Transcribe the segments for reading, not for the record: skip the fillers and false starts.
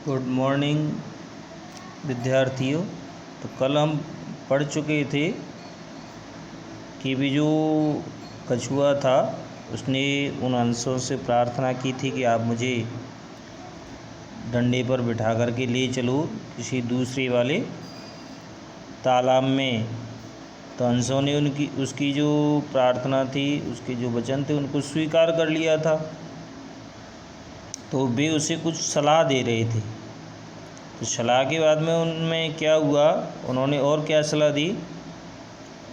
Good morning विद्यार्थियों। तो कल हम पढ़ चुके थे कि भी जो कछुआ था उसने उन अंशों से प्रार्थना की थी कि आप मुझे डंडे पर बिठा करके ले चलो किसी दूसरे वाले तालाब में। तो अंशों ने उसकी जो प्रार्थना थी, उसके जो वचन थे, उनको स्वीकार कर लिया था। तो वे उसे कुछ सलाह दे रहे थे। तो सलाह के बाद में उनमें क्या हुआ, उन्होंने और क्या सलाह दी।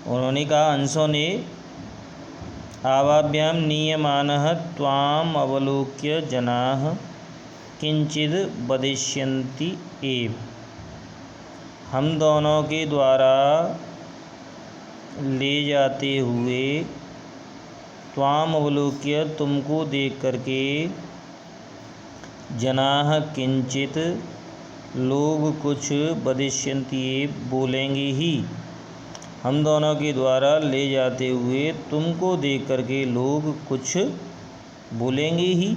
उन्होंने कहा, अंशों ने आवाभ्याम नीयमानः त्वाम अवलोक्य जनाः किंचिद वदिष्यन्ति एव। हम दोनों के द्वारा ले जाते हुए त्वाम अवलोक्य तुमको देख करके जनाः किंचित लोग कुछ वदिष्यन्ति बोलेंगे ही। हम दोनों के द्वारा ले जाते हुए तुमको देख करके लोग कुछ बोलेंगे ही,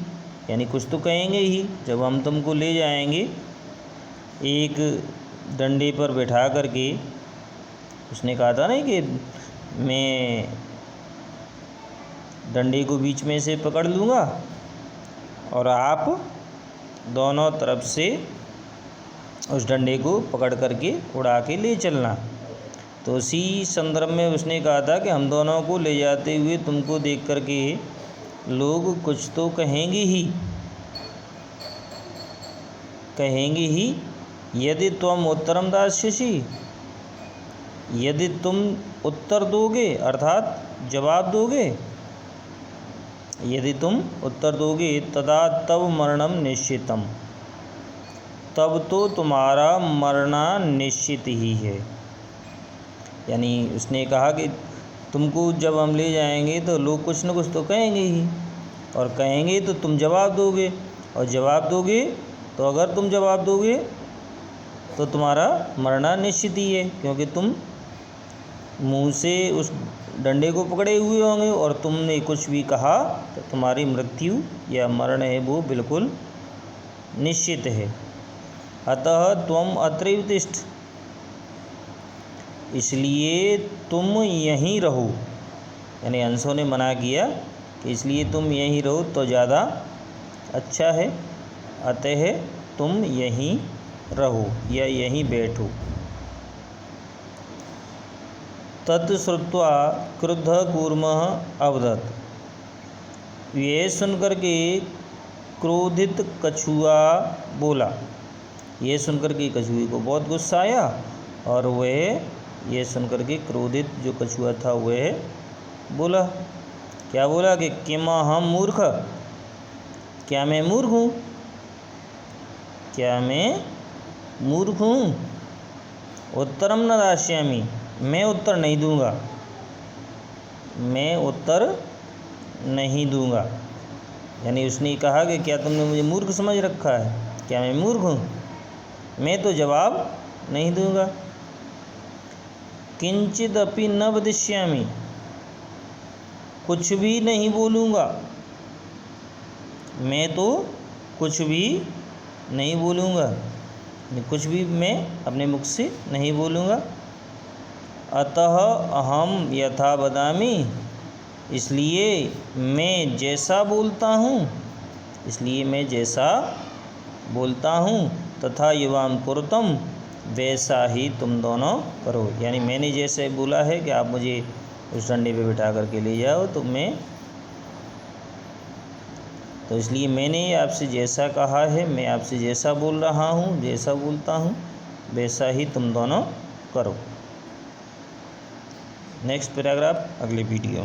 यानी कुछ तो कहेंगे ही। जब हम तुमको ले जाएंगे एक डंडे पर बैठा करके, उसने कहा था ना कि मैं डंडे को बीच में से पकड़ लूँगा और आप दोनों तरफ से उस डंडे को पकड़ करके उड़ा के ले चलना। तो उसी संदर्भ में उसने कहा था कि हम दोनों को ले जाते हुए तुमको देख करके लोग कुछ तो कहेंगे ही। यदि तुम उत्तरम दास्यसि, यदि तुम उत्तर दोगे अर्थात जवाब दोगे, यदि तुम उत्तर दोगे तदा तब मरणम निश्चितम, तब तो तुम्हारा मरना निश्चित ही है। यानी उसने कहा कि तुमको जब हम ले जाएंगे तो लोग कुछ न कुछ तो कहेंगे ही, और कहेंगे तो तुम जवाब दोगे, और जवाब दोगे तो अगर तुम जवाब दोगे तो तुम्हारा मरना निश्चित ही है, क्योंकि तुम मुंह से उस डंडे को पकड़े हुए होंगे और तुमने कुछ भी कहा तो तुम्हारी मृत्यु या मरण है वो बिल्कुल निश्चित है। अतः त्वम अत्रैव तिष्ठ, इसलिए तुम यहीं रहो। यानी अंशों ने मना किया कि इसलिए तुम यहीं रहो तो ज़्यादा अच्छा है, अतः तुम यहीं रहो या यहीं बैठो। तत्श्रुत्वा क्रुद्धः कूर्मः अवदत्। ये सुनकर के क्रोधित कछुआ बोला। ये सुनकर के कछुए को बहुत गुस्सा आया और वह ये सुनकर के क्रोधित जो कछुआ था वह बोला, क्या बोला कि किम अहम मूर्ख, क्या मैं मूर्ख हूँ, क्या मैं मूर्ख हूँ। उत्तरम न दास्यामि, मैं उत्तर नहीं दूंगा, मैं उत्तर नहीं दूंगा। यानी उसने कहा कि क्या तुमने मुझे मूर्ख समझ रखा है, क्या मैं मूर्ख हूँ, मैं तो जवाब नहीं दूंगा। किंचिद अपि न वदिष्यामि, कुछ भी नहीं बोलूँगा, मैं तो कुछ भी नहीं बोलूँगा, कुछ भी मैं अपने मुख से नहीं बोलूँगा। अतः अहम यथा वदामि, इसलिए मैं जैसा बोलता हूँ, इसलिए मैं जैसा बोलता हूँ, तथा युवाम कुरुतम, वैसा ही तुम दोनों करो। यानी मैंने जैसे बोला है कि आप मुझे उस डंडे पे बिठा करके ले जाओ तो इसलिए मैंने आपसे जैसा कहा है, मैं आपसे जैसा बोल रहा हूँ, जैसा बोलता हूँ, वैसा ही तुम दोनों करो। नेक्स्ट पैराग्राफ अगले वीडियो में।